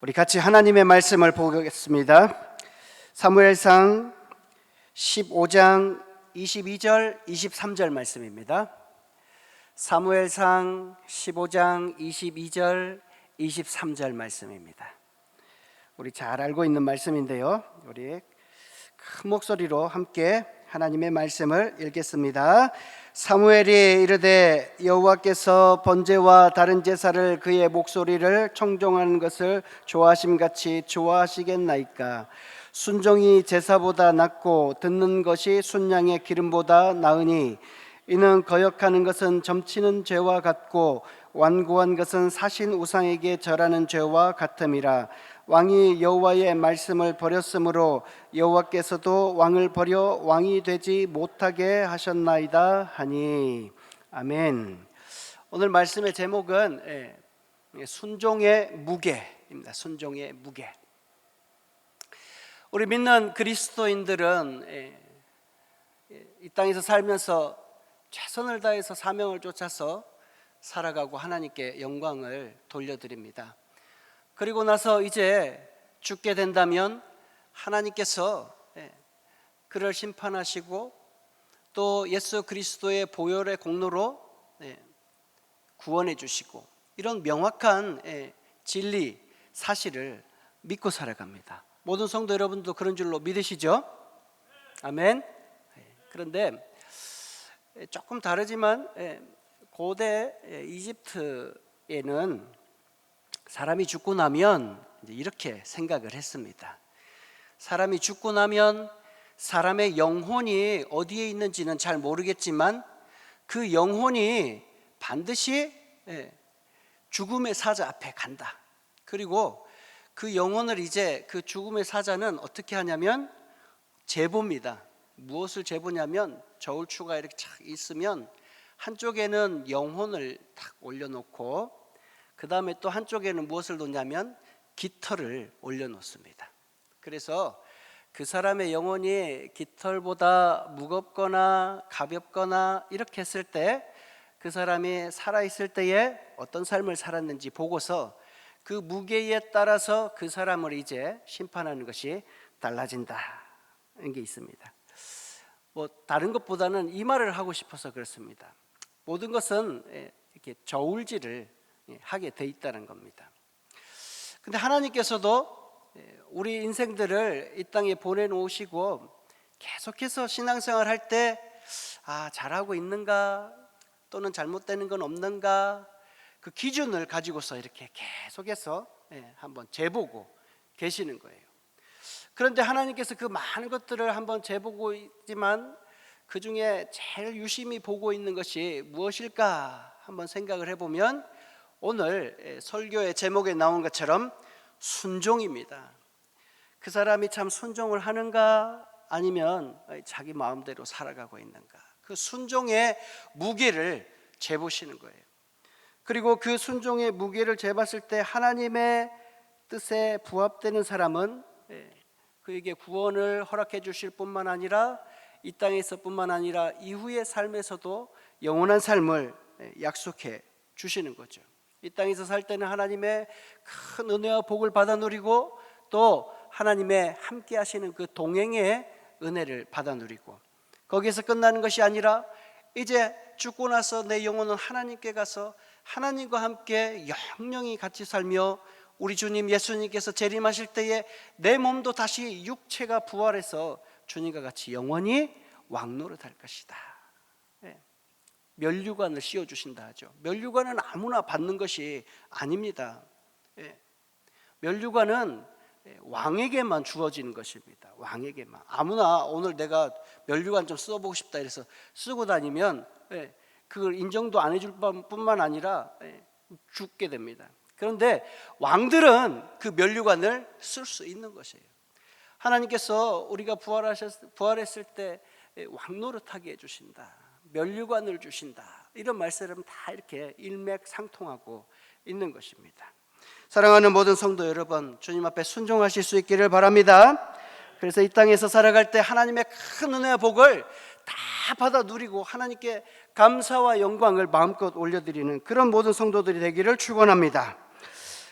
우리 같이 하나님의 말씀을 보겠습니다. 사무엘상 15장 22절 23절 말씀입니다. 사무엘상 15장 22절 23절 말씀입니다. 우리 잘 알고 있는 말씀인데요, 우리 큰 목소리로 함께 하나님의 말씀을 읽겠습니다. 사무엘이 이르되 여호와께서 번제와 다른 제사를 그의 목소리를 청종하는 것을 좋아하심같이 좋아하시겠나이까. 순종이 제사보다 낫고 듣는 것이 순양의 기름보다 나으니 이는 거역하는 것은 점치는 죄와 같고 완고한 것은 사신 우상에게 절하는 죄와 같음이라. 왕이 여호와의 말씀을 버렸으므로 여호와께서도 왕을 버려 왕이 되지 못하게 하셨나이다 하니. 아멘. 오늘 말씀의 제목은 순종의 무게입니다. 순종의 무게. 우리 믿는 그리스도인들은 이 땅에서 살면서 최선을 다해서 사명을 쫓아서 살아가고 하나님께 영광을 돌려드립니다. 그리고 나서 이제 죽게 된다면 하나님께서 그를 심판하시고 또 예수 그리스도의 보혈의 공로로 구원해 주시고, 이런 명확한 진리 사실을 믿고 살아갑니다. 모든 성도 여러분도 그런 줄로 믿으시죠? 아멘. 그런데 조금 다르지만 고대 이집트에는 사람이 죽고 나면 이렇게 생각을 했습니다. 사람이 죽고 나면 사람의 영혼이 어디에 있는지는 잘 모르겠지만 그 영혼이 반드시 죽음의 사자 앞에 간다. 그리고 그 영혼을 이제 그 죽음의 사자는 어떻게 하냐면 제보입니다. 무엇을 제보냐면 저울추가 이렇게 착 있으면 한쪽에는 영혼을 탁 올려놓고 그 다음에 또 한쪽에는 무엇을 놓냐면 깃털을 올려놓습니다. 그래서 그 사람의 영혼이 깃털보다 무겁거나 가볍거나 이렇게 했을 때 그 사람이 살아있을 때에 어떤 삶을 살았는지 보고서 그 무게에 따라서 그 사람을 이제 심판하는 것이 달라진다는 게 있습니다. 다른 것보다는 이 말을 하고 싶어서 그렇습니다. 모든 것은 이렇게 저울질을 하게 돼 있다는 겁니다. 근데 하나님께서도 우리 인생들을 이 땅에 보내놓으시고 계속해서 신앙생활 할 때 잘하고 있는가 또는 잘못되는 건 없는가, 그 기준을 가지고서 이렇게 계속해서 한번 재보고 계시는 거예요. 그런데 하나님께서 그 많은 것들을 한번 재보고 있지만 그 중에 제일 유심히 보고 있는 것이 무엇일까 한번 생각을 해보면 오늘 설교의 제목에 나온 것처럼 순종입니다. 그 사람이 참 순종을 하는가 아니면 자기 마음대로 살아가고 있는가, 그 순종의 무게를 재보시는 거예요. 그리고 그 순종의 무게를 재봤을 때 하나님의 뜻에 부합되는 사람은 그에게 구원을 허락해 주실 뿐만 아니라 이 땅에서 뿐만 아니라 이후의 삶에서도 영원한 삶을 약속해 주시는 거죠. 이 땅에서 살 때는 하나님의 큰 은혜와 복을 받아 누리고 또 하나님의 함께 하시는 그 동행의 은혜를 받아 누리고, 거기에서 끝나는 것이 아니라 이제 죽고 나서 내 영혼은 하나님께 가서 하나님과 함께 영영이 같이 살며 우리 주님 예수님께서 재림하실 때에 내 몸도 다시 육체가 부활해서 주님과 같이 영원히 왕노릇할 것이다. 면류관을 씌워주신다 하죠. 면류관은 아무나 받는 것이 아닙니다. 면류관은 왕에게만 주어지는 것입니다. 왕에게만. 아무나 오늘 내가 면류관 좀 써보고 싶다 이래서 쓰고 다니면 그걸 인정도 안 해줄 뿐만 아니라 죽게 됩니다. 그런데 왕들은 그 면류관을 쓸 수 있는 것이에요. 하나님께서 우리가 부활했을 때 왕노릇하게 해주신다, 면류관을 주신다, 이런 말씀은 다 이렇게 일맥상통하고 있는 것입니다. 사랑하는 모든 성도 여러분, 주님 앞에 순종하실 수 있기를 바랍니다. 그래서 이 땅에서 살아갈 때 하나님의 큰 은혜와 복을 다 받아 누리고 하나님께 감사와 영광을 마음껏 올려드리는 그런 모든 성도들이 되기를 축원합니다.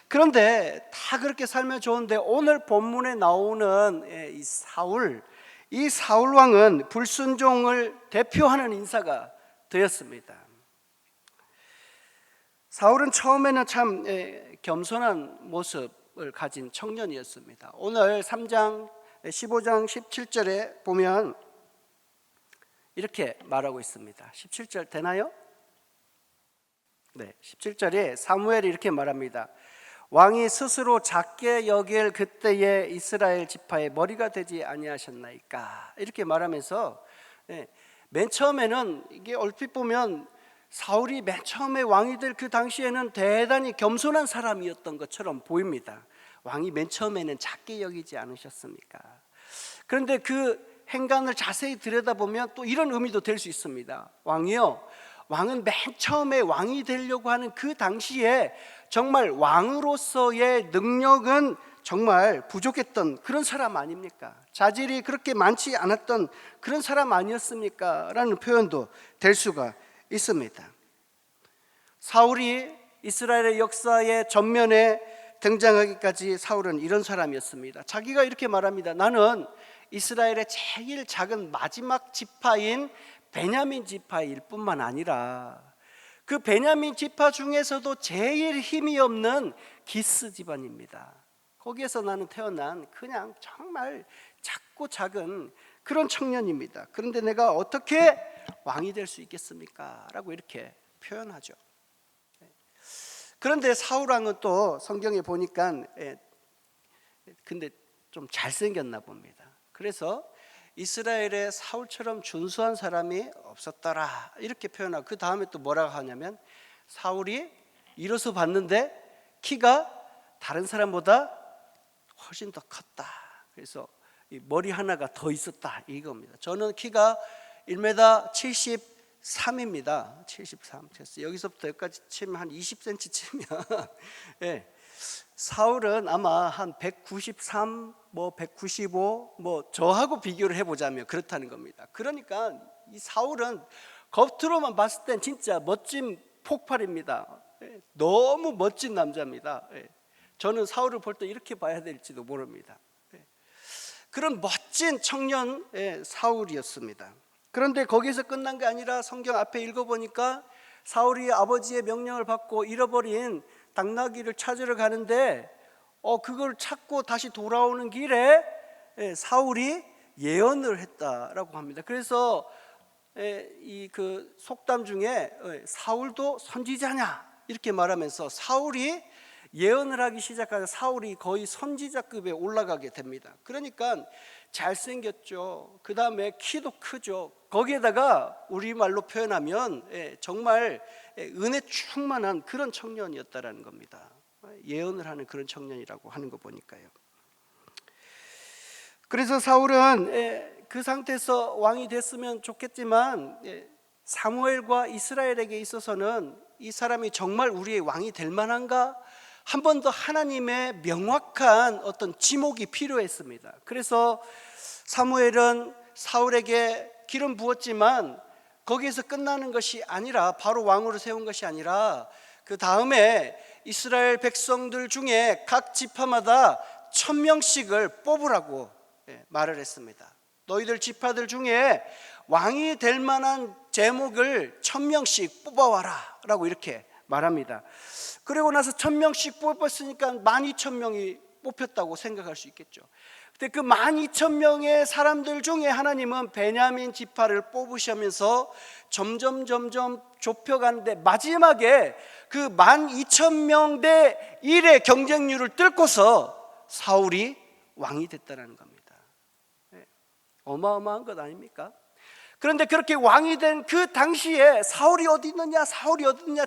그런데 다 그렇게 살면 좋은데 오늘 본문에 나오는 이 사울 왕은 불순종을 대표하는 인사가 되었습니다. 사울은 처음에는 참 겸손한 모습을 가진 청년이었습니다. 오늘 3장 15장 17절에 보면 이렇게 말하고 있습니다. 17절 되나요? 네, 17절에 사무엘이 이렇게 말합니다. 왕이 스스로 작게 여길 그때의 이스라엘 지파의 머리가 되지 아니하셨나이까. 이렇게 말하면서 맨 처음에는 이게 얼핏 보면 사울이 맨 처음에 왕이 될 그 당시에는 대단히 겸손한 사람이었던 것처럼 보입니다. 왕이 맨 처음에는 작게 여기지 않으셨습니까? 그런데 그 행간을 자세히 들여다보면 또 이런 의미도 될 수 있습니다. 왕은 맨 처음에 왕이 되려고 하는 그 당시에 정말 왕으로서의 능력은 정말 부족했던 그런 사람 아닙니까? 자질이 그렇게 많지 않았던 그런 사람 아니었습니까? 라는 표현도 될 수가 있습니다. 사울이 이스라엘의 역사의 전면에 등장하기까지 사울은 이런 사람이었습니다. 자기가 이렇게 말합니다. 나는 이스라엘의 제일 작은 마지막 지파인 베냐민 지파일 뿐만 아니라 그 베냐민 지파 중에서도 제일 힘이 없는 기스 집안입니다. 거기에서 나는 태어난 그냥 정말 작고 작은 그런 청년입니다. 그런데 내가 어떻게 왕이 될 수 있겠습니까? 라고 이렇게 표현하죠. 그런데 사울 왕은 또 성경에 보니까 근데 좀 잘생겼나 봅니다. 그래서 이스라엘에 사울처럼 준수한 사람이 없었더라 이렇게 표현하고, 그 다음에 또 뭐라고 하냐면 사울이 일어서 봤는데 키가 다른 사람보다 훨씬 더 컸다. 그래서 머리 하나가 더 있었다 이겁니다. 저는 키가 1m 73입니다. 73. 여기서부터 여기까지 치면 한 20cm 치면 예. 사울은 아마 한 193, 195, 저하고 비교를 해보자면 그렇다는 겁니다. 그러니까 이 사울은 겉으로만 봤을 땐 진짜 멋진 폭발입니다. 너무 멋진 남자입니다. 저는 사울을 볼 때 이렇게 봐야 될지도 모릅니다. 그런 멋진 청년 사울이었습니다. 그런데 거기서 끝난 게 아니라 성경 앞에 읽어보니까 사울이 아버지의 명령을 받고 잃어버린 당나귀를 찾으러 가는데 그걸 찾고 다시 돌아오는 길에 사울이 예언을 했다라고 합니다. 그래서 이 그 속담 중에 사울도 선지자냐 이렇게 말하면서 사울이 예언을 하기 시작하자 사울이 거의 선지자급에 올라가게 됩니다. 그러니까 잘생겼죠. 그 다음에 키도 크죠. 거기에다가 우리말로 표현하면 정말 은혜 충만한 그런 청년이었다라는 겁니다. 예언을 하는 그런 청년이라고 하는 거 보니까요. 그래서 사울은 그 상태에서 왕이 됐으면 좋겠지만 사무엘과 이스라엘에게 있어서는 이 사람이 정말 우리의 왕이 될 만한가? 한 번 더 하나님의 명확한 어떤 지목이 필요했습니다. 그래서 사무엘은 사울에게 기름 부었지만 거기에서 끝나는 것이 아니라, 바로 왕으로 세운 것이 아니라 그 다음에 이스라엘 백성들 중에 각 지파마다 1000명씩을 뽑으라고 말을 했습니다. 너희들 지파들 중에 왕이 될 만한 제목을 1000명씩 뽑아와라 라고 이렇게 말합니다. 그리고 나서 1000명씩 뽑았으니까 12000명이 뽑혔다고 생각할 수 있겠죠. 근데 그 12000명의 사람들 중에 하나님은 베냐민 지파를 뽑으시면서 점점 좁혀가는데 마지막에 그 12000명 대 1의 경쟁률을 뚫고서 사울이 왕이 됐다는 겁니다. 어마어마한 것 아닙니까? 그런데 그렇게 왕이 된 그 당시에 사울이 어디 있느냐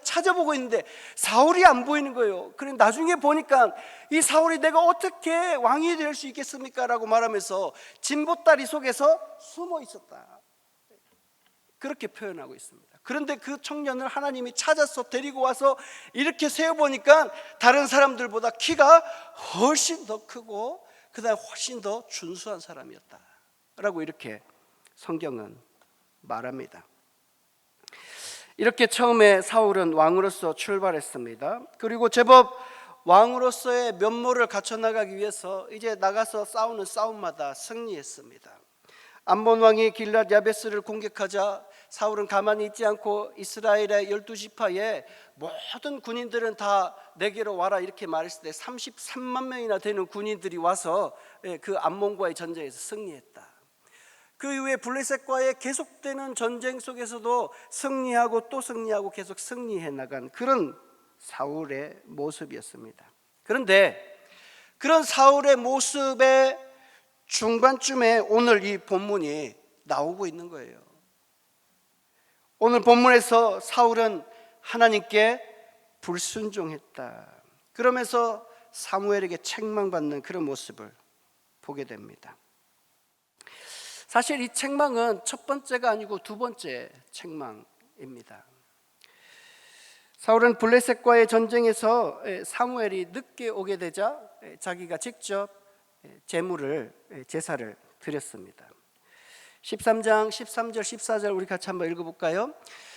찾아보고 있는데 사울이 안 보이는 거예요. 그런데 나중에 보니까 이 사울이 내가 어떻게 왕이 될 수 있겠습니까? 라고 말하면서 진보다리 속에서 숨어 있었다, 그렇게 표현하고 있습니다. 그런데 그 청년을 하나님이 찾아서 데리고 와서 이렇게 세워보니까 다른 사람들보다 키가 훨씬 더 크고 그다음에 훨씬 더 준수한 사람이었다 라고 이렇게 성경은 말합니다. 이렇게 처음에 사울은 왕으로서 출발했습니다. 그리고 제법 왕으로서의 면모를 갖춰 나가기 위해서 이제 나가서 싸우는 싸움마다 승리했습니다. 암몬 왕이 길랏 야베스를 공격하자 사울은 가만히 있지 않고 이스라엘의 12지파의 모든 군인들은 다 내게로 와라 이렇게 말했을 때 33만 명이나 되는 군인들이 와서 그 암몬과의 전쟁에서 승리했다. 그 이후에 블레셋과의 계속되는 전쟁 속에서도 승리하고 또 승리하고 계속 승리해 나간 그런 사울의 모습이었습니다. 그런데 그런 사울의 모습의 중반쯤에 오늘 이 본문이 나오고 있는 거예요. 오늘 본문에서 사울은 하나님께 불순종했다. 그러면서 사무엘에게 책망받는 그런 모습을 보게 됩니다. 사실 이 책망은 첫 번째가 아니고 두 번째 책망입니다. 사울은 블레셋과의 전쟁에서 사무엘이 늦게 오게 되자 자기가 직접 제사를 드렸습니다. 13장 13절 14절 우리 같이 한번 읽어볼까요?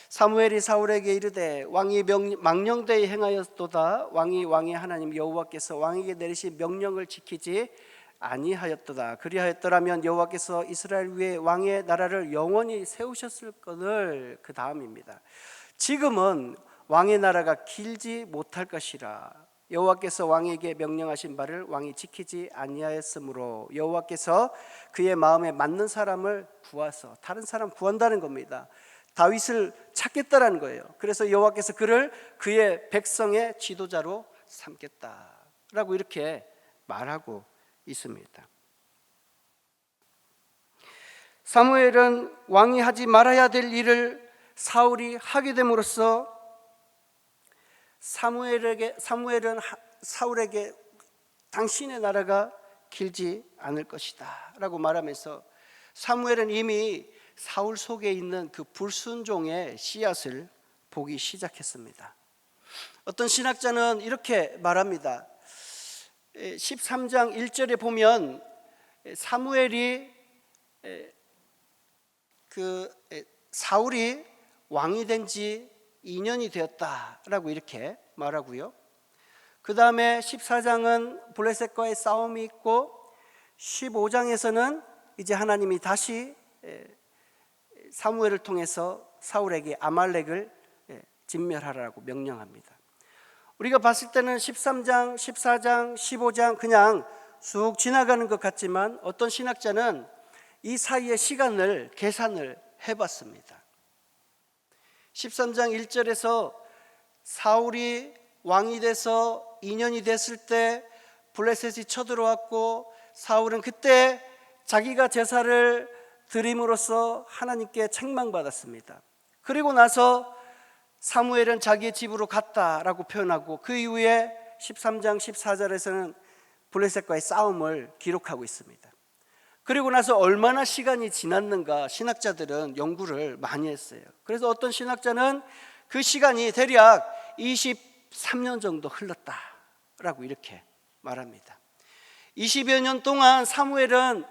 사무엘이 사울에게 이르되 왕이 망령되이 행하였도다. 왕이 왕의 하나님 여호와께서 왕에게 내리신 명령을 지키지 아니하였도다. 그리하였더라면 여호와께서 이스라엘 위에 왕의 나라를 영원히 세우셨을거늘. 그 다음입니다. 지금은 왕의 나라가 길지 못할 것이라. 여호와께서 왕에게 명령하신 바를 왕이 지키지 아니하였으므로 여호와께서 그의 마음에 맞는 사람을 구하서, 다른 사람 구한다는 겁니다. 다윗을 찾겠다라는 거예요. 그래서 여호와께서 그를 그의 백성의 지도자로 삼겠다라고 이렇게 말하고 있습니다. 사무엘은 왕이 하지 말아야 될 일을 사울이 하게 됨으로써 사무엘은 사울에게 당신의 나라가 길지 않을 것이다 라고 말하면서 사무엘은 이미 사울 속에 있는 그 불순종의 씨앗을 보기 시작했습니다. 어떤 신학자는 이렇게 말합니다. 13장 1절에 보면 사무엘이 사울이 왕이 된 지 2년이 되었다라고 이렇게 말하고요. 그 다음에 14장은 블레셋과의 싸움이 있고 15장에서는 이제 하나님이 다시 사무엘을 통해서 사울에게 아말렉을 진멸하라고 명령합니다. 우리가 봤을 때는 13장, 14장, 15장 그냥 쑥 지나가는 것 같지만 어떤 신학자는 이 사이의 시간을 계산을 해봤습니다. 13장 1절에서 사울이 왕이 돼서 2년이 됐을 때 블레셋이 쳐들어왔고 사울은 그때 자기가 제사를 드림으로써 하나님께 책망받았습니다. 그리고 나서 사무엘은 자기의 집으로 갔다라고 표현하고 그 이후에 13장 14절에서는 블레셋과의 싸움을 기록하고 있습니다. 그리고 나서 얼마나 시간이 지났는가 신학자들은 연구를 많이 했어요. 그래서 어떤 신학자는 그 시간이 대략 23년 정도 흘렀다라고 이렇게 말합니다. 20여 년 동안 사무엘은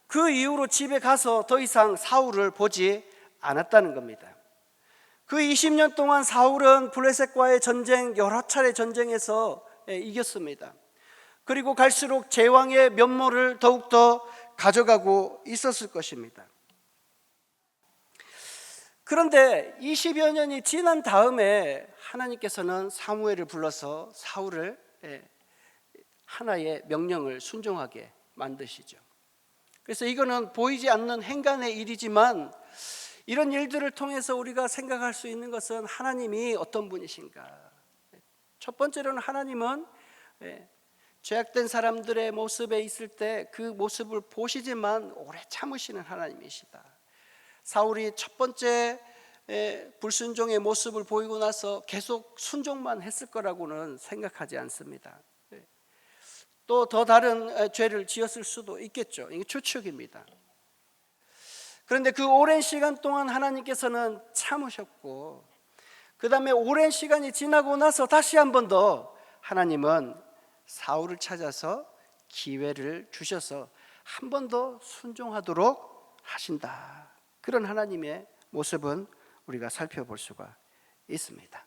그 이후로 집에 가서 더 이상 사울을 보지 않았다는 겁니다. 그 20년 동안 사울은 블레셋과의 전쟁, 여러 차례 전쟁에서 이겼습니다. 그리고 갈수록 제왕의 면모를 더욱더 가져가고 있었을 것입니다. 그런데 20여 년이 지난 다음에 하나님께서는 사무엘을 불러서 사울을 하나의 명령을 순종하게 만드시죠. 그래서 이거는 보이지 않는 행간의 일이지만 이런 일들을 통해서 우리가 생각할 수 있는 것은 하나님이 어떤 분이신가. 첫 번째로는 하나님은 죄악된 사람들의 모습에 있을 때 그 모습을 보시지만 오래 참으시는 하나님이시다. 사울이 첫 번째 불순종의 모습을 보이고 나서 계속 순종만 했을 거라고는 생각하지 않습니다. 또 더 다른 죄를 지었을 수도 있겠죠. 이게 추측입니다. 그런데 그 오랜 시간 동안 하나님께서는 참으셨고 그 다음에 오랜 시간이 지나고 나서 다시 한 번 더 하나님은 사울을 찾아서 기회를 주셔서 한 번 더 순종하도록 하신다. 그런 하나님의 모습은 우리가 살펴볼 수가 있습니다.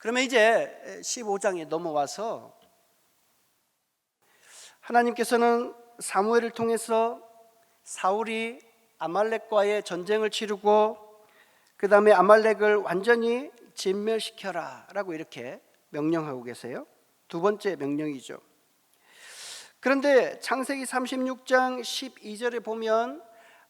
그러면 이제 15장에 넘어와서 하나님께서는 사무엘을 통해서 사울이 아말렉과의 전쟁을 치르고 그 다음에 아말렉을 완전히 진멸시켜라 라고 이렇게 명령하고 계세요. 두 번째 명령이죠. 그런데 창세기 36장 12절에 보면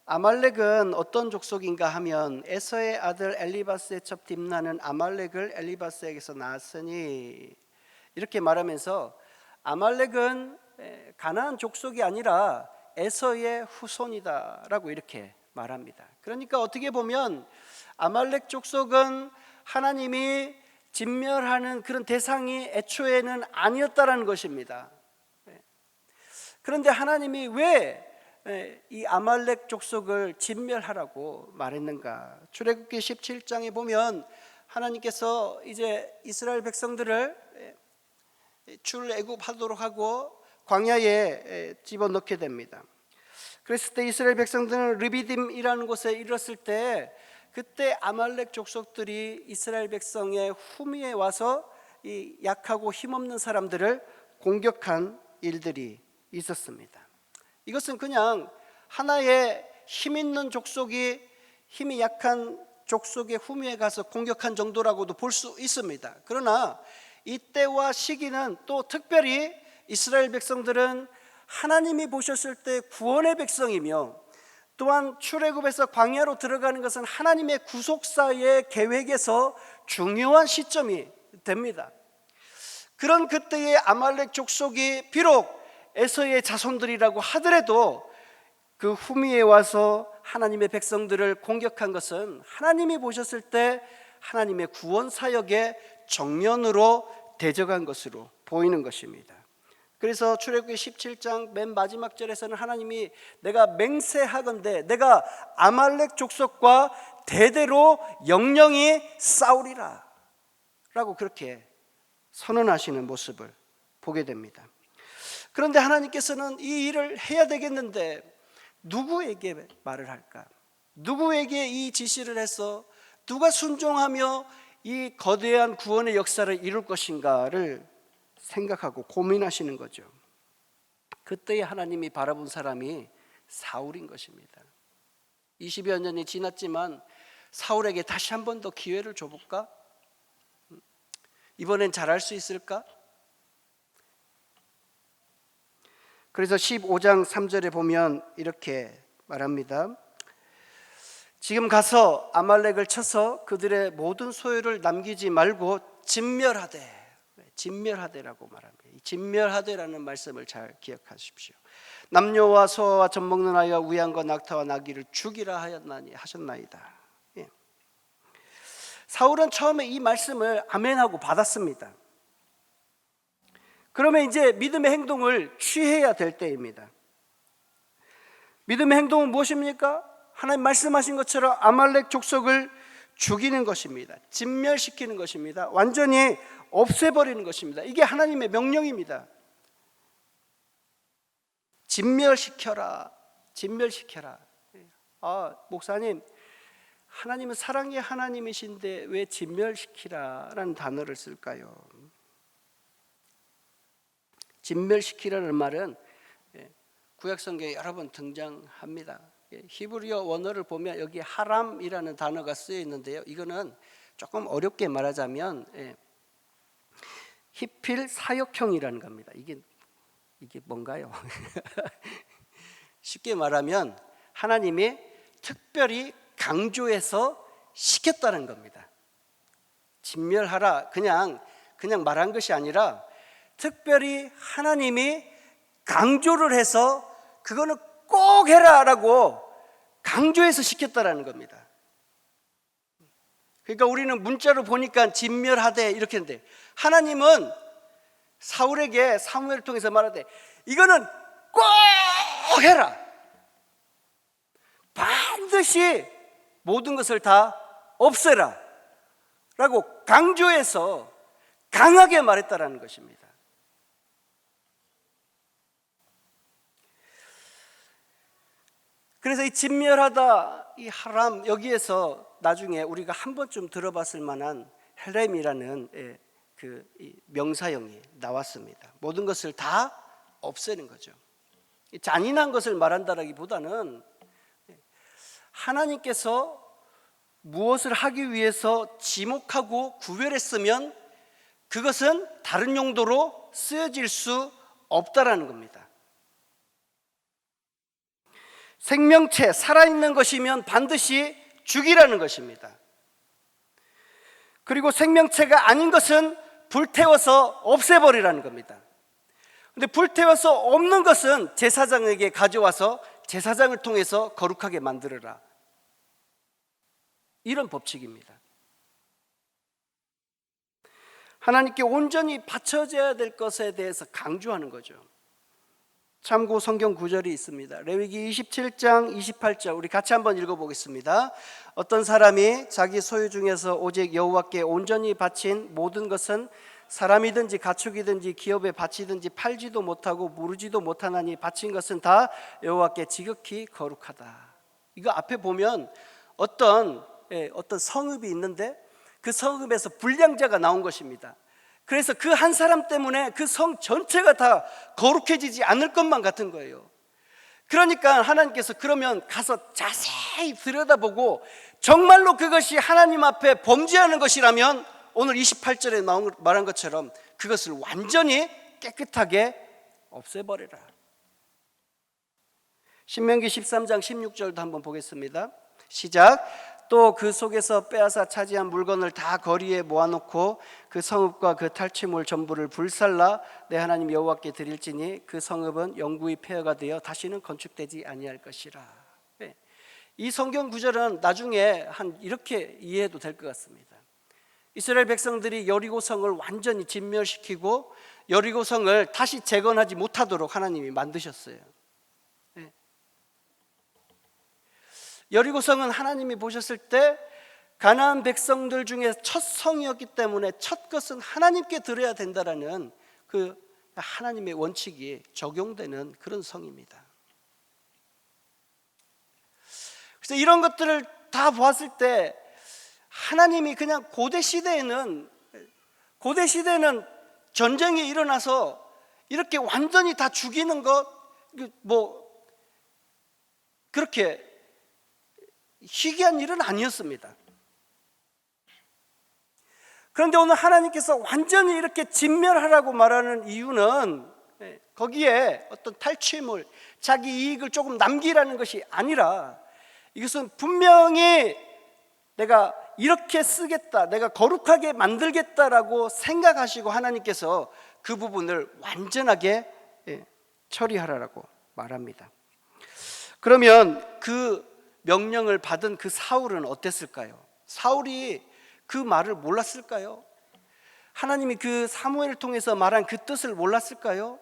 아말렉은 어떤 족속인가 하면 에서의 아들 엘리바스의 첩 딥나는 아말렉을 엘리바스에게서 낳았으니 이렇게 말하면서 아말렉은 가나안 족속이 아니라 에서의 후손이다 라고 이렇게 말합니다. 그러니까 어떻게 보면 아말렉 족속은 하나님이 진멸하는 그런 대상이 애초에는 아니었다라는 것입니다. 그런데 하나님이 왜 이 아말렉 족속을 진멸하라고 말했는가? 출애굽기 17장에 보면 하나님께서 이제 이스라엘 백성들을 출애굽하도록 하고 광야에 집어넣게 됩니다. 그랬을 때 이스라엘 백성들은 르비딤이라는 곳에 이르렀을 때 그때 아말렉 족속들이 이스라엘 백성의 후미에 와서 이 약하고 힘없는 사람들을 공격한 일들이 있었습니다. 이것은 그냥 하나의 힘 있는 족속이 힘이 약한 족속의 후미에 가서 공격한 정도라고도 볼 수 있습니다. 그러나 이때와 시기는 또 특별히 이스라엘 백성들은 하나님이 보셨을 때 구원의 백성이며 또한 출애굽에서 광야로 들어가는 것은 하나님의 구속사의 계획에서 중요한 시점이 됩니다. 그런 그때의 아말렉 족속이 비록 에서의 자손들이라고 하더라도 그 후미에 와서 하나님의 백성들을 공격한 것은 하나님이 보셨을 때 하나님의 구원 사역의 정면으로 대적한 것으로 보이는 것입니다. 그래서 출애굽기 17장 맨 마지막 절에서는 하나님이 내가 맹세하건대 내가 아말렉 족속과 대대로 영영이 싸우리라 라고 그렇게 선언하시는 모습을 보게 됩니다. 그런데 하나님께서는 이 일을 해야 되겠는데 누구에게 말을 할까? 누구에게 이 지시를 해서 누가 순종하며 이 거대한 구원의 역사를 이룰 것인가를 생각하고 고민하시는 거죠. 그때에 하나님이 바라본 사람이 사울인 것입니다. 20여 년이 지났지만 사울에게 다시 한 번 더 기회를 줘볼까? 이번엔 잘할 수 있을까? 그래서 15장 3절에 보면 이렇게 말합니다. 지금 가서 아말렉을 쳐서 그들의 모든 소유를 남기지 말고 진멸하되라고 말합니다. 진멸하되라는 말씀을 잘 기억하십시오. 남녀와 소아와 젖먹는 아이와 우양과 낙타와 나귀를 죽이라 하셨나이다. 예. 사울은 처음에 이 말씀을 아멘하고 받았습니다. 그러면 이제 믿음의 행동을 취해야 될 때입니다. 믿음의 행동은 무엇입니까? 하나님 말씀하신 것처럼 아말렉 족속을 죽이는 것입니다. 진멸시키는 것입니다. 완전히 없애버리는 것입니다. 이게 하나님의 명령입니다. 진멸시켜라. 목사님, 하나님은 사랑의 하나님이신데 왜 진멸시키라라는 단어를 쓸까요? 진멸시키라는 말은 구약 성경에 여러 번 등장합니다. 히브리어 원어를 보면 여기 하람이라는 단어가 쓰여 있는데요. 이거는 조금 어렵게 말하자면 히필 사역형이라는 겁니다. 이게 뭔가요? 쉽게 말하면 하나님이 특별히 강조해서 시켰다는 겁니다. 진멸하라 그냥 말한 것이 아니라 특별히 하나님이 강조를 해서 그거는 꼭 해라라고 강조해서 시켰다라는 겁니다. 그러니까 우리는 문자로 보니까 진멸하되 이렇게 했는데 하나님은 사울에게 사무엘을 통해서 말하되 이거는 꼭 해라. 반드시 모든 것을 다 없애라 라고 강조해서 강하게 말했다라는 것입니다. 그래서 이 진멸하다, 이 하람, 여기에서 나중에 우리가 한 번쯤 들어봤을 만한 헬렘이라는 이 명사형이 나왔습니다. 모든 것을 다 없애는 거죠. 잔인한 것을 말한다라기보다는 하나님께서 무엇을 하기 위해서 지목하고 구별했으면 그것은 다른 용도로 쓰여질 수 없다라는 겁니다. 생명체, 살아있는 것이면 반드시 죽이라는 것입니다. 그리고 생명체가 아닌 것은 불태워서 없애버리라는 겁니다. 근데 불태워서 없는 것은 제사장에게 가져와서 제사장을 통해서 거룩하게 만들어라. 이런 법칙입니다. 하나님께 온전히 바쳐져야 될 것에 대해서 강조하는 거죠. 참고 성경 구절이 있습니다. 레위기 27장 28절 우리 같이 한번 읽어보겠습니다. 어떤 사람이 자기 소유 중에서 오직 여호와께 온전히 바친 모든 것은 사람이든지 가축이든지 기업에 바치든지 팔지도 못하고 무르지도 못하나니 바친 것은 다 여호와께 지극히 거룩하다. 이거 앞에 보면 어떤 성읍이 있는데 그 성읍에서 불량자가 나온 것입니다. 그래서 그 한 사람 때문에 그 성 전체가 다 거룩해지지 않을 것만 같은 거예요. 그러니까 하나님께서 그러면 가서 자세히 들여다보고 정말로 그것이 하나님 앞에 범죄하는 것이라면 오늘 28절에 말한 것처럼 그것을 완전히 깨끗하게 없애버려라. 신명기 13장 16절도 한번 보겠습니다. 시작. 또 그 속에서 빼앗아 차지한 물건을 다 거리에 모아놓고 그 성읍과 그 탈취물 전부를 불살라 내 하나님 여호와께 드릴지니 그 성읍은 영구히 폐허가 되어 다시는 건축되지 아니할 것이라. 이 성경 구절은 나중에 이렇게 이해해도 될 것 같습니다. 이스라엘 백성들이 여리고성을 완전히 진멸시키고 여리고성을 다시 재건하지 못하도록 하나님이 만드셨어요. 여리고성은 하나님이 보셨을 때 가나안 백성들 중에 첫 성이었기 때문에 첫 것은 하나님께 드려야 된다라는 그 하나님의 원칙이 적용되는 그런 성입니다. 그래서 이런 것들을 다 보았을 때 하나님이 그냥 고대 시대에는 전쟁이 일어나서 이렇게 완전히 다 죽이는 것 그렇게 희귀한 일은 아니었습니다. 그런데 오늘 하나님께서 완전히 이렇게 진멸하라고 말하는 이유는 거기에 어떤 탈취물, 자기 이익을 조금 남기라는 것이 아니라 이것은 분명히 내가 이렇게 쓰겠다, 내가 거룩하게 만들겠다라고 생각하시고 하나님께서 그 부분을 완전하게 처리하라고 말합니다. 그러면 그 명령을 받은 그 사울은 어땠을까요? 사울이 그 말을 몰랐을까요? 하나님이 그 사무엘을 통해서 말한 그 뜻을 몰랐을까요?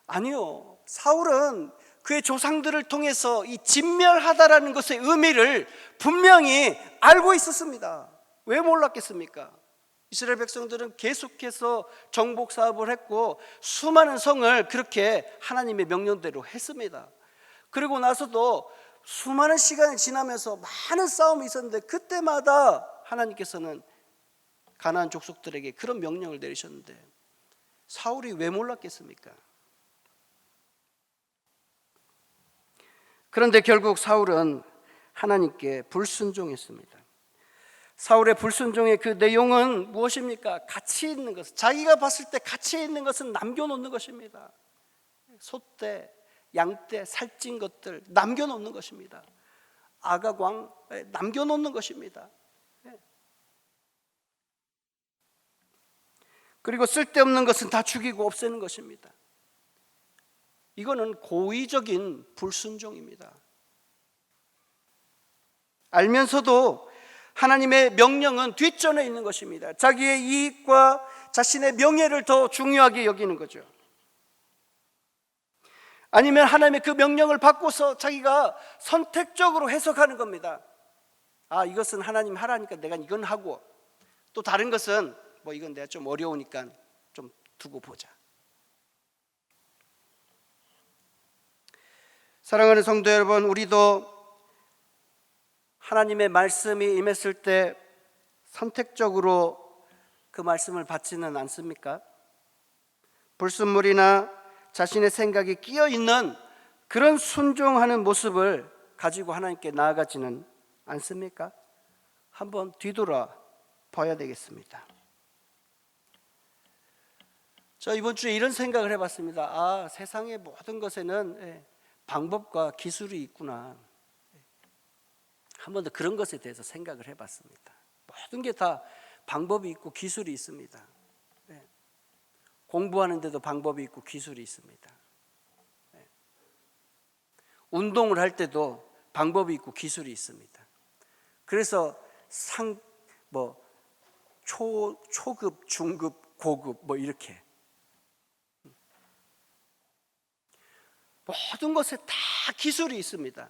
아니요. 사울은 그의 조상들을 통해서 이 진멸하다라는 것의 의미를 분명히 알고 있었습니다. 왜 몰랐겠습니까? 이스라엘 백성들은 계속해서 정복 사업을 했고 수많은 성을 그렇게 하나님의 명령대로 했습니다. 그리고 나서도 수많은 시간이 지나면서 많은 싸움이 있었는데 그때마다 하나님께서는 가나안 족속들에게 그런 명령을 내리셨는데 사울이 왜 몰랐겠습니까? 그런데 결국 사울은 하나님께 불순종했습니다. 사울의 불순종의 그 내용은 무엇입니까? 가치 있는 것, 자기가 봤을 때 가치 있는 것은 남겨놓는 것입니다. 소떼, 양떼, 살찐 것들 남겨놓는 것입니다. 아가광 남겨놓는 것입니다. 그리고 쓸데없는 것은 다 죽이고 없애는 것입니다. 이거는 고의적인 불순종입니다. 알면서도 하나님의 명령은 뒷전에 있는 것입니다. 자기의 이익과 자신의 명예를 더 중요하게 여기는 거죠. 아니면 하나님의 그 명령을 바꿔서 자기가 선택적으로 해석하는 겁니다. 이것은 하나님 하라니까 내가 이건 하고 또 다른 것은 이건 내가 좀 어려우니까 좀 두고 보자. 사랑하는 성도 여러분, 우리도 하나님의 말씀이 임했을 때 선택적으로 그 그 말씀을 받지는 않습니까? 불순물이나 자신의 생각이 끼어 있는 그런 순종하는 모습을 가지고 하나님께 나아가지는 않습니까? 한번 뒤돌아 봐야 되겠습니다. 저 이번 주에 이런 생각을 해봤습니다. 세상의 모든 것에는 방법과 기술이 있구나. 한 번 더 그런 것에 대해서 생각을 해봤습니다. 모든 게 다 방법이 있고 기술이 있습니다. 공부하는데도 방법이 있고 기술이 있습니다. 운동을 할 때도 방법이 있고 기술이 있습니다. 그래서 초급, 중급, 고급 이렇게 모든 것에 다 기술이 있습니다.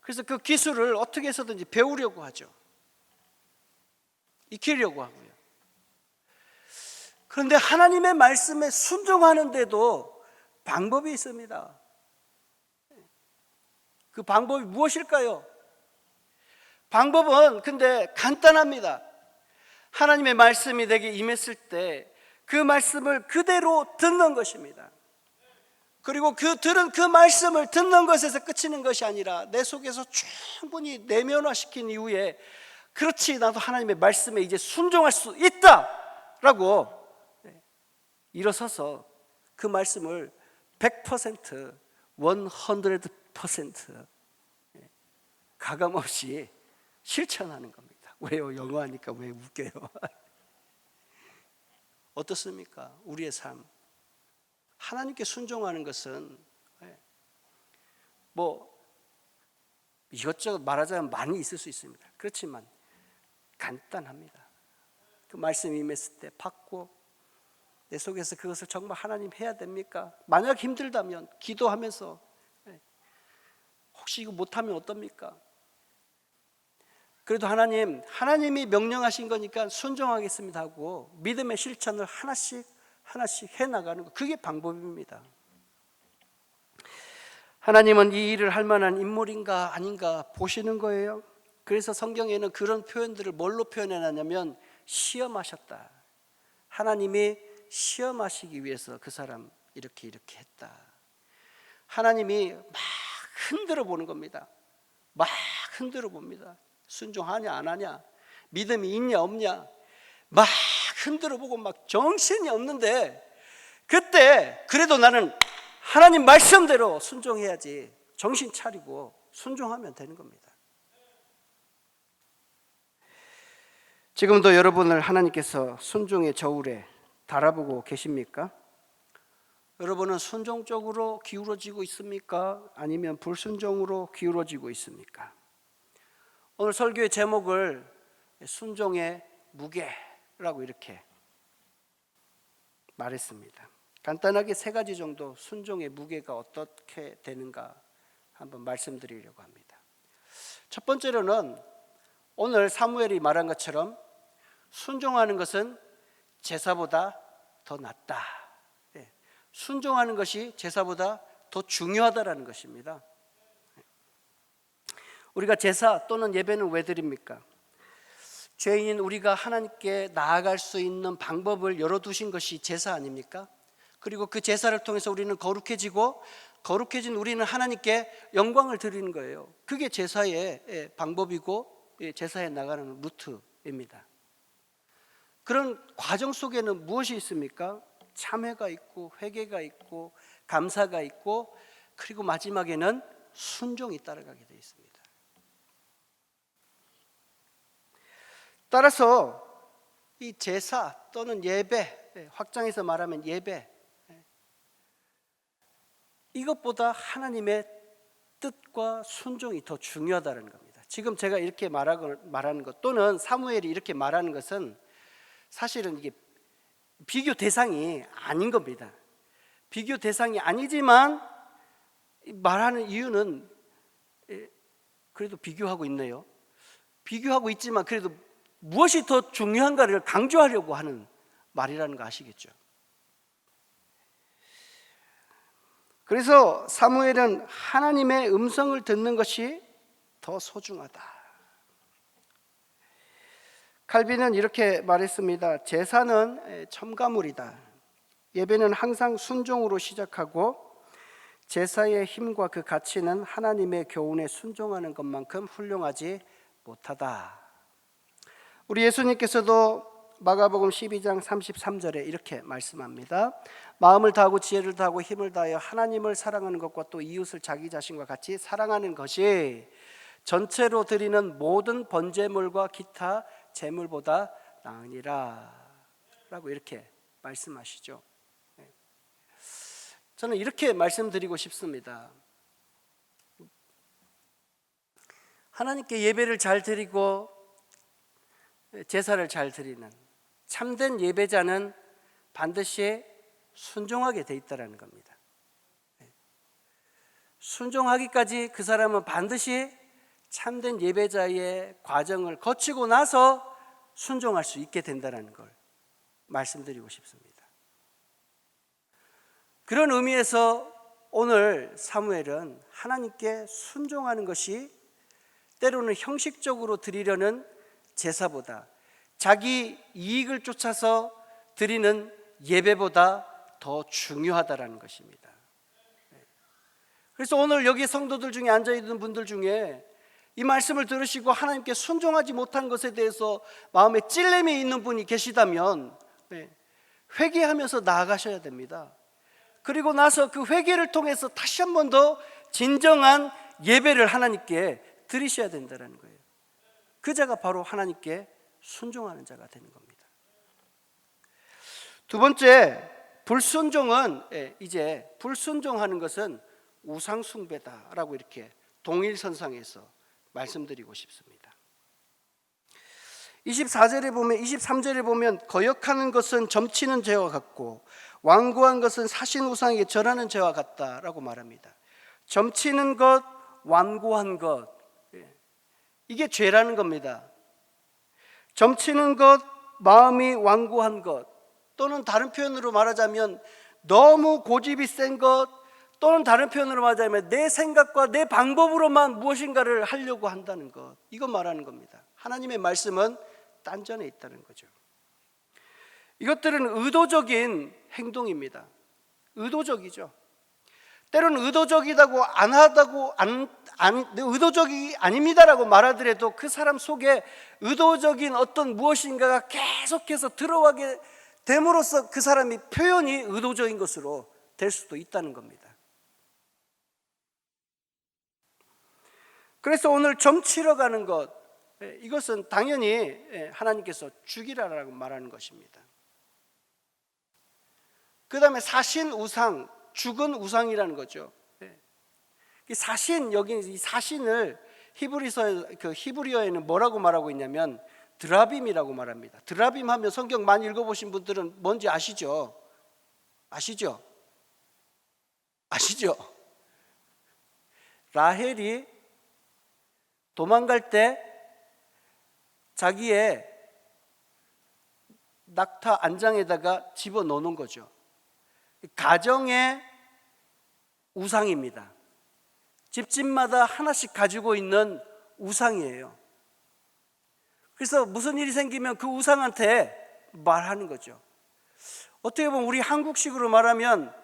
그래서 그 기술을 어떻게 해서든지 배우려고 하죠. 익히려고 하고요. 그런데 하나님의 말씀에 순종하는데도 방법이 있습니다. 그 방법이 무엇일까요? 방법은 근데 간단합니다. 하나님의 말씀이 내게 임했을 때 그 말씀을 그대로 듣는 것입니다. 그리고 들은 그 말씀을 듣는 것에서 그치는 것이 아니라 내 속에서 충분히 내면화시킨 이후에 그렇지, 나도 하나님의 말씀에 이제 순종할 수 있다라고 일어서서 그 말씀을 100%, 100% 가감없이 실천하는 겁니다. 왜요? 영어하니까 왜 웃겨요? 어떻습니까? 우리의 삶, 하나님께 순종하는 것은 이것저것 말하자면 많이 있을 수 있습니다. 그렇지만 간단합니다. 그 말씀이 임했을 때 받고 내 속에서 그것을 정말 하나님 해야 됩니까? 만약 힘들다면 기도하면서 혹시 이거 못하면 어떻습니까? 그래도 하나님이 명령하신 거니까 순종하겠습니다 하고 믿음의 실천을 하나씩 해나가는 것, 그게 방법입니다. 하나님은 이 일을 할 만한 인물인가 아닌가 보시는 거예요. 그래서 성경에는 그런 표현들을 뭘로 표현해놨냐면 시험하셨다. 하나님이 시험하시기 위해서 그 사람 이렇게 했다. 하나님이 막 흔들어 보는 겁니다. 막 흔들어 봅니다. 순종하냐 안 하냐, 믿음이 있냐 없냐, 막 흔들어 보고 막 정신이 없는데, 그때 그래도 나는 하나님 말씀대로 순종해야지, 정신 차리고 순종하면 되는 겁니다. 지금도 여러분을 하나님께서 순종의 저울에 달아보고 계십니까? 여러분은 순종적으로 기울어지고 있습니까? 아니면 불순종으로 기울어지고 있습니까? 오늘 설교의 제목을 순종의 무게라고 이렇게 말했습니다. 간단하게 3가지 정도 순종의 무게가 어떻게 되는가 한번 말씀드리려고 합니다. 첫 번째로는 오늘 사무엘이 말한 것처럼 순종하는 것은 제사보다 더 낫다. 순종하는 것이 제사보다 더 중요하다라는 것입니다. 우리가 제사 또는 예배는 왜 드립니까? 죄인인 우리가 하나님께 나아갈 수 있는 방법을 열어두신 것이 제사 아닙니까? 그리고 그 제사를 통해서 우리는 거룩해진 우리는 하나님께 영광을 드리는 거예요. 그게 제사의 방법이고 제사에 나가는 루트입니다. 그런 과정 속에는 무엇이 있습니까? 참회가 있고 회개가 있고 감사가 있고, 그리고 마지막에는 순종이 따라가게 되어 있습니다. 따라서 이 제사 또는 예배, 확장해서 말하면 예배, 이것보다 하나님의 뜻과 순종이 더 중요하다는 겁니다. 지금 제가 이렇게 말하는 것, 또는 사무엘이 이렇게 말하는 것은 사실은 이게 비교 대상이 아닌 겁니다. 비교 대상이 아니지만 말하는 이유는 그래도 비교하고 있네요. 비교하고 있지만 그래도 무엇이 더 중요한가를 강조하려고 하는 말이라는 거 아시겠죠? 그래서 사무엘은 하나님의 음성을 듣는 것이 더 소중하다. 칼빈은 이렇게 말했습니다. 제사는 첨가물이다. 예배는 항상 순종으로 시작하고 제사의 힘과 그 가치는 하나님의 교훈에 순종하는 것만큼 훌륭하지 못하다. 우리 예수님께서도 마가복음 12장 33절에 이렇게 말씀합니다. 마음을 다하고 지혜를 다하고 힘을 다하여 하나님을 사랑하는 것과 또 이웃을 자기 자신과 같이 사랑하는 것이 전체로 드리는 모든 번제물과 기타 제물보다 나으니라 라고 이렇게 말씀하시죠. 저는 이렇게 말씀드리고 싶습니다. 하나님께 예배를 잘 드리고 제사를 잘 드리는 참된 예배자는 반드시 순종하게 돼 있다는 겁니다. 순종하기까지 그 사람은 반드시 참된 예배자의 과정을 거치고 나서 순종할 수 있게 된다는 걸 말씀드리고 싶습니다. 그런 의미에서 오늘 사무엘은 하나님께 순종하는 것이 때로는 형식적으로 드리려는 제사보다 자기 이익을 쫓아서 드리는 예배보다 더 중요하다는 것입니다. 그래서 오늘 여기 성도들 중에 앉아있는 분들 중에 이 말씀을 들으시고 하나님께 순종하지 못한 것에 대해서 마음에 찔림이 있는 분이 계시다면 회개하면서 나아가셔야 됩니다. 그리고 나서 그 회개를 통해서 다시 한 번 더 진정한 예배를 하나님께 드리셔야 된다는 거예요. 그 자가 바로 하나님께 순종하는 자가 되는 겁니다. 두 번째, 불순종은 이제 불순종하는 것은 우상숭배다라고 이렇게 동일선상에서 말씀드리고 싶습니다. 23절에 보면 거역하는 것은 점치는 죄와 같고 완고한 것은 사신 우상에게 절하는 죄와 같다라고 말합니다. 점치는 것, 완고한 것, 이게 죄라는 겁니다. 점치는 것, 마음이 완고한 것, 또는 다른 표현으로 말하자면 너무 고집이 센 것, 또는 다른 표현으로 말하자면 내 생각과 내 방법으로만 무엇인가를 하려고 한다는 것, 이거 말하는 겁니다. 하나님의 말씀은 딴전에 있다는 거죠. 이것들은 의도적인 행동입니다. 의도적이죠. 때로는 의도적이다고 의도적이 아닙니다라고 말하더라도 그 사람 속에 의도적인 어떤 무엇인가가 계속해서 들어가게 됨으로써 그 사람이 표현이 의도적인 것으로 될 수도 있다는 겁니다. 그래서 오늘 점치러 가는 것, 이것은 당연히 하나님께서 죽이라라고 말하는 것입니다. 그 다음에 사신 우상, 죽은 우상이라는 거죠. 사신, 여기 이 사신을 히브리어에는 뭐라고 말하고 있냐면 드라빔이라고 말합니다. 드라빔 하면 성경 많이 읽어보신 분들은 뭔지 아시죠? 아시죠? 라헬이 도망갈 때 자기의 낙타 안장에다가 집어넣는 거죠. 가정의 우상입니다. 집집마다 하나씩 가지고 있는 우상이에요. 그래서 무슨 일이 생기면 그 우상한테 말하는 거죠. 어떻게 보면 우리 한국식으로 말하면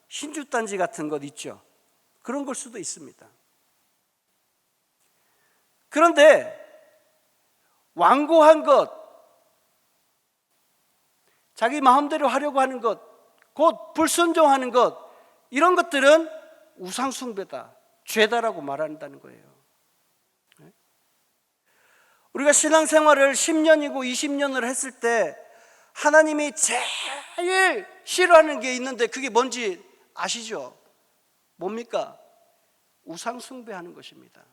신주단지 같은 것 있죠. 그런 걸 수도 있습니다. 그런데 완고한 것, 자기 마음대로 하려고 하는 것, 곧 불순종하는 것, 이런 것들은 우상숭배다, 죄다라고 말한다는 거예요. 우리가 신앙생활을 10년이고 20년을 했을 때 하나님이 제일 싫어하는 게 있는데 그게 뭔지 아시죠? 뭡니까? 우상숭배하는 것입니다.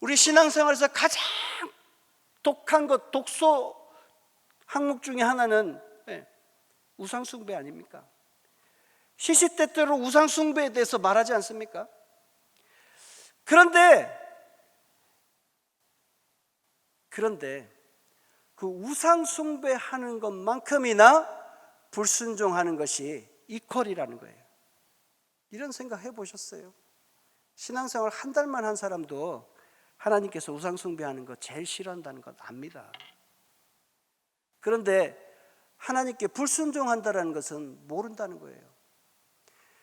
우리 신앙생활에서 가장 독한 것, 독소 항목 중에 하나는 우상숭배 아닙니까? 시시때때로 우상숭배에 대해서 말하지 않습니까? 그런데 그 우상숭배하는 것만큼이나 불순종하는 것이 이퀄이라는 거예요. 이런 생각 해보셨어요? 신앙생활 한 달만 한 사람도 하나님께서 우상숭배하는 거 제일 싫어한다는 것 압니다. 그런데 하나님께 불순종한다는 것은 모른다는 거예요.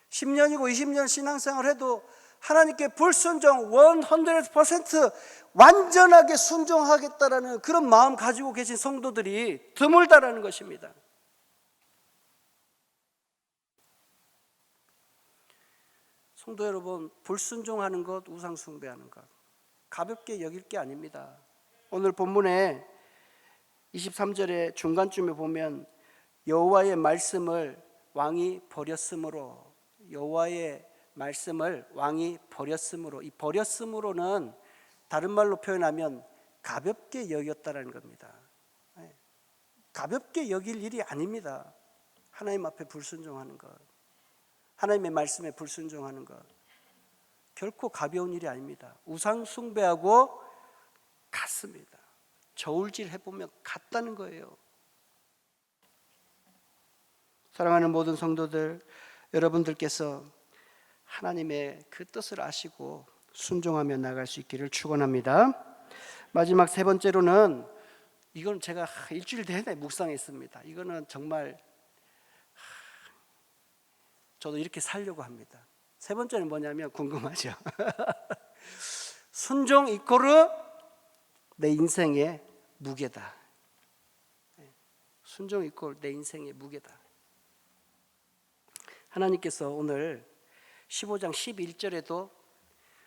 10년이고 20년 신앙생활을 해도 하나님께 불순종 100% 완전하게 순종하겠다라는 그런 마음 가지고 계신 성도들이 드물다라는 것입니다. 성도 여러분, 불순종하는 것, 우상 숭배하는 것 가볍게 여길 게 아닙니다. 오늘 본문에 23절의 중간쯤에 보면 여호와의 말씀을 왕이 버렸으므로, 여호와의 말씀을 왕이 버렸으므로, 이 버렸으므로는 다른 말로 표현하면 가볍게 여겼다라는 겁니다. 가볍게 여길 일이 아닙니다. 하나님 앞에 불순종하는 것, 하나님의 말씀에 불순종하는 것 결코 가벼운 일이 아닙니다. 우상 숭배하고 같습니다. 저울질 해보면 같다는 거예요. 사랑하는 모든 성도들, 여러분들께서 하나님의 그 뜻을 아시고 순종하며 나갈 수 있기를 축원합니다. 마지막 세 번째로는, 이건 제가 일주일 내내 묵상했습니다. 이거는 정말 저도 이렇게 살려고 합니다. 세 번째는 뭐냐면 궁금하죠? 순종 이코르 내 인생의 무게다. 순종 이코르 내 인생의 무게다. 하나님께서 오늘 15장 11절에도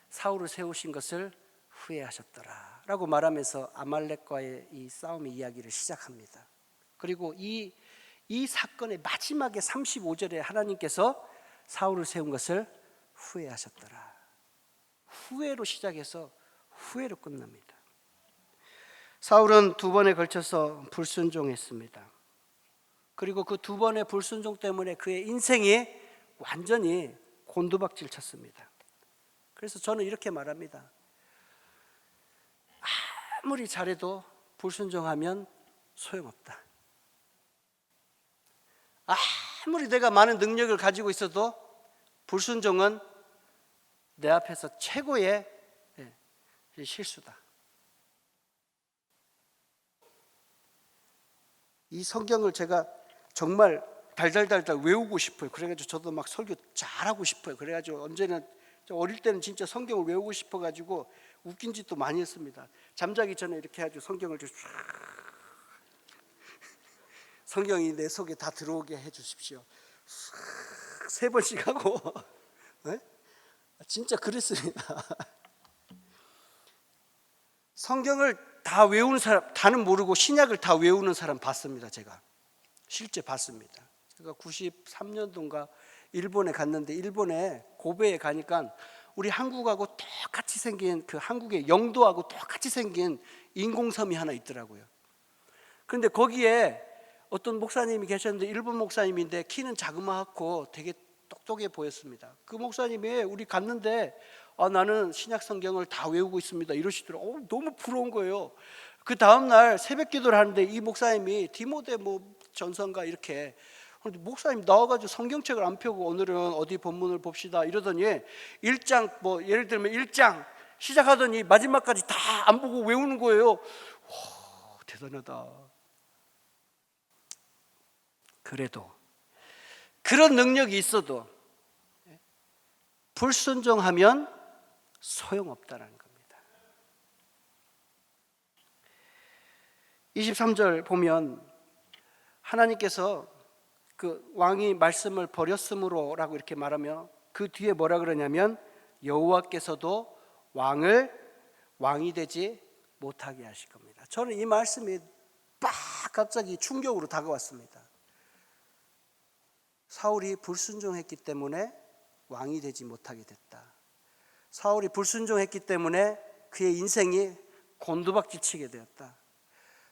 사울을 세우신 것을 후회하셨더라 라고 말하면서 아말렉과의 이 싸움의 이야기를 시작합니다. 그리고 이 사건의 마지막에 35절에 하나님께서 사울을 세운 것을 후회하셨더라. 후회로 시작해서 후회로 끝납니다. 사울은 두 번에 걸쳐서 불순종했습니다. 그리고 그 두 번의 불순종 때문에 그의 인생이 완전히 곤두박질 쳤습니다. 그래서 저는 이렇게 말합니다. 아무리 잘해도 불순종하면 소용없다. 아무리 내가 많은 능력을 가지고 있어도 불순종은 내 앞에서 최고의 실수다. 이 성경을 제가 정말 달달달달 외우고 싶어요. 그래가지고 저도 막 설교 잘하고 싶어요. 그래가지고 언제는 어릴 때는 진짜 성경을 외우고 싶어가지고 웃긴 짓도 많이 했습니다. 잠자기 전에 이렇게 해가지고 성경을 좀 성경이 내 속에 다 들어오게 해주십시오. 세 번씩 하고 네? 진짜 그랬습니다. 성경을 다 외우는 사람, 다는 모르고 신약을 다 외우는 사람 봤습니다. 제가 실제 봤습니다. 제가 93년도인가 일본에 갔는데, 일본에 고베에 가니까 우리 한국하고 똑같이 생긴, 그 한국의 영도하고 똑같이 생긴 인공섬이 하나 있더라고요. 그런데 거기에 어떤 목사님이 계셨는데, 일본 목사님인데 키는 자그마하고 되게 똑똑해 보였습니다. 그 목사님이 우리 갔는데 나는 신약 성경을 다 외우고 있습니다 이러시더라고요. 너무 부러운 거예요. 그 다음날 새벽 기도를 하는데 이 목사님이 디모데 전서인가 이렇게, 목사님 나와가지고 성경책을 안 펴고 오늘은 어디 본문을 봅시다 이러더니 1장 예를 들면 1장 시작하더니 마지막까지 다 안 보고 외우는 거예요. 와, 대단하다. 그래도 그런 능력이 있어도 불순종하면 소용없다는 겁니다. 23절 보면 하나님께서 그 왕이 말씀을 버렸으므로 라고 이렇게 말하며 그 뒤에 뭐라 그러냐면 여호와께서도 왕이 되지 못하게 하실 겁니다. 저는 이 말씀이 갑자기 충격으로 다가왔습니다. 사울이 불순종했기 때문에 왕이 되지 못하게 됐다. 사울이 불순종했기 때문에 그의 인생이 곤두박질 치게 되었다.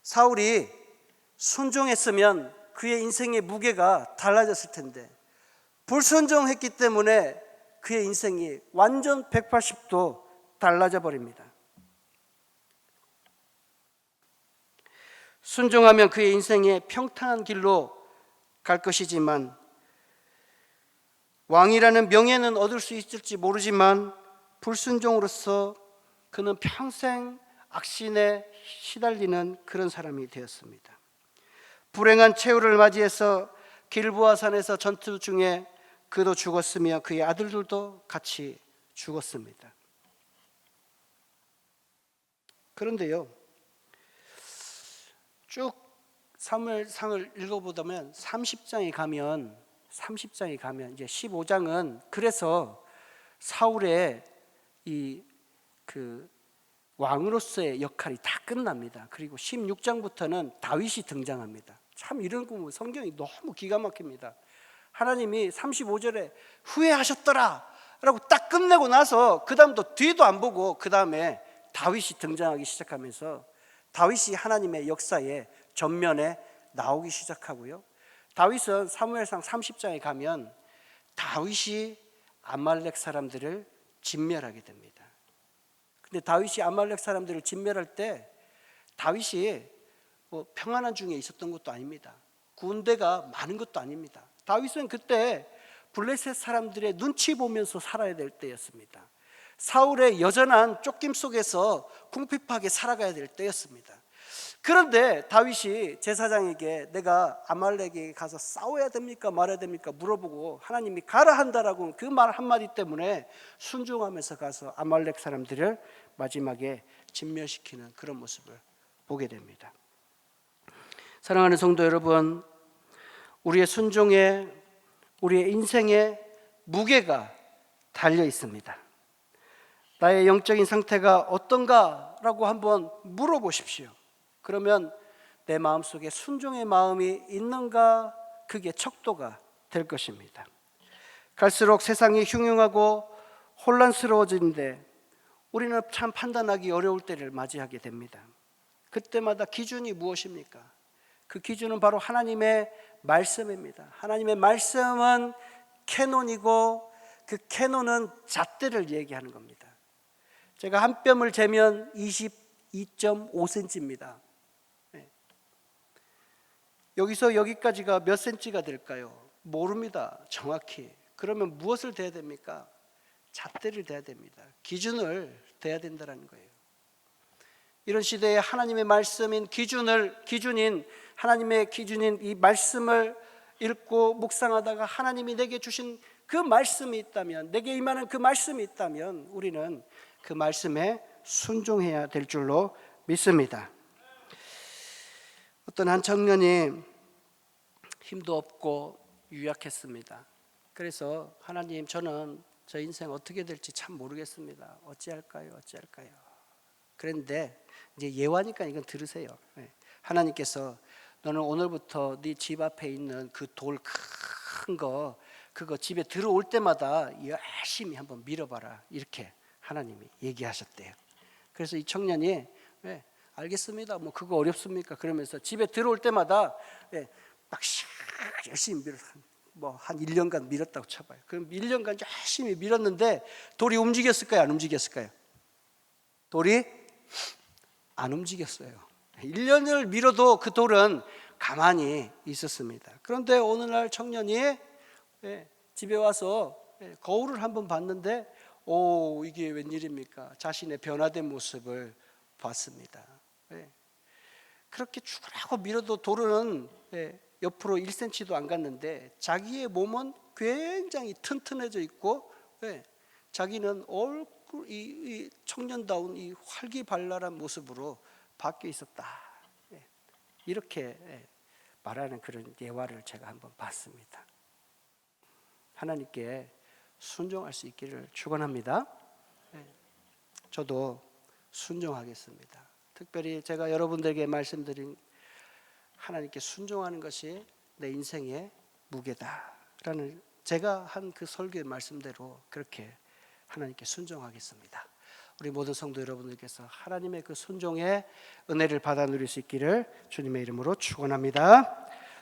사울이 순종했으면 그의 인생의 무게가 달라졌을 텐데, 불순종했기 때문에 그의 인생이 완전 180도 달라져 버립니다. 순종하면 그의 인생의 평탄한 길로 갈 것이지만, 왕이라는 명예는 얻을 수 있을지 모르지만 불순종으로서 그는 평생 악신에 시달리는 그런 사람이 되었습니다. 불행한 최후를 맞이해서 길보아산에서 전투 중에 그도 죽었으며 그의 아들들도 같이 죽었습니다. 그런데요, 쭉 사무엘상을 읽어보면 30장에 가면 이제 15장은 그래서 사울의 그 왕으로서의 역할이 다 끝납니다. 그리고 16장부터는 다윗이 등장합니다. 참 이런 거 성경이 너무 기가 막힙니다. 하나님이 35절에 후회하셨더라 라고 딱 끝내고 나서 그 다음도 뒤도 안 보고 그 다음에 다윗이 등장하기 시작하면서 다윗이 하나님의 역사의 전면에 나오기 시작하고요. 다윗은 사무엘상 30장에 가면 다윗이 아말렉 사람들을 진멸하게 됩니다. 근데 다윗이 아말렉 사람들을 진멸할 때 다윗이 뭐 평안한 중에 있었던 것도 아닙니다. 군대가 많은 것도 아닙니다. 다윗은 그때 블레셋 사람들의 눈치 보면서 살아야 될 때였습니다. 사울의 여전한 쫓김 속에서 궁핍하게 살아가야 될 때였습니다. 그런데 다윗이 제사장에게 내가 아말렉에 가서 싸워야 됩니까 말아야 됩니까 물어보고 하나님이 가라 한다라고 그 말 한마디 때문에 순종하면서 가서 아말렉 사람들을 마지막에 진멸시키는 그런 모습을 보게 됩니다. 사랑하는 성도 여러분, 우리의 순종에 우리의 인생에 무게가 달려 있습니다. 나의 영적인 상태가 어떤가라고 한번 물어보십시오. 그러면 내 마음속에 순종의 마음이 있는가, 그게 척도가 될 것입니다. 갈수록 세상이 흉흉하고 혼란스러워지는데 우리는 참 판단하기 어려울 때를 맞이하게 됩니다. 그때마다 기준이 무엇입니까? 그 기준은 바로 하나님의 말씀입니다. 하나님의 말씀은 캐논이고 그 캐논은 잣대를 얘기하는 겁니다. 제가 한 뼘을 재면 22.5cm입니다. 여기서 여기까지가 몇 cm가 될까요? 모릅니다. 정확히. 그러면 무엇을 대야 됩니까? 잣대를 대야 됩니다. 기준을 대야 된다는 거예요. 이런 시대에 하나님의 말씀인 하나님의 기준인 이 말씀을 읽고 묵상하다가 하나님이 내게 주신 그 말씀이 있다면, 내게 임하는 그 말씀이 있다면 우리는 그 말씀에 순종해야 될 줄로 믿습니다. 어떤 한 청년이 힘도 없고 유약했습니다. 그래서 하나님, 저는 저 인생 어떻게 될지 참 모르겠습니다. 어찌할까요? 그런데 이제 예화니까 이건 들으세요. 하나님께서 너는 오늘부터 네 집 앞에 있는 그 돌 큰 거 그거 집에 들어올 때마다 열심히 한번 밀어봐라, 이렇게 하나님이 얘기하셨대요. 그래서 이 청년이 알겠습니다, 뭐 그거 어렵습니까? 그러면서 집에 들어올 때마다 막 열심히 한 1년간 밀었다고 쳐봐요. 그럼 1년간 열심히 밀었는데 돌이 움직였을까요? 안 움직였을까요? 돌이 안 움직였어요. 1년을 밀어도 그 돌은 가만히 있었습니다. 그런데 어느 날 청년이 집에 와서 거울을 한번 봤는데 이게 웬일입니까? 자신의 변화된 모습을 봤습니다. 그렇게 죽으라고 밀어도 돌은 옆으로 1cm도 안 갔는데 자기의 몸은 굉장히 튼튼해져 있고 자기는 얼굴 이 청년다운 이 활기발랄한 모습으로 바뀌어 있었다. 이렇게 말하는 그런 예화를 제가 한번 봤습니다. 하나님께 순종할 수 있기를 축원합니다. 저도 순종하겠습니다. 특별히 제가 여러분들에게 말씀드린 하나님께 순종하는 것이 내 인생의 무게다라는 제가 한 그 설교의 말씀대로 그렇게 하나님께 순종하겠습니다. 우리 모든 성도 여러분들께서 하나님의 그 순종의 은혜를 받아 누릴 수 있기를 주님의 이름으로 축원합니다.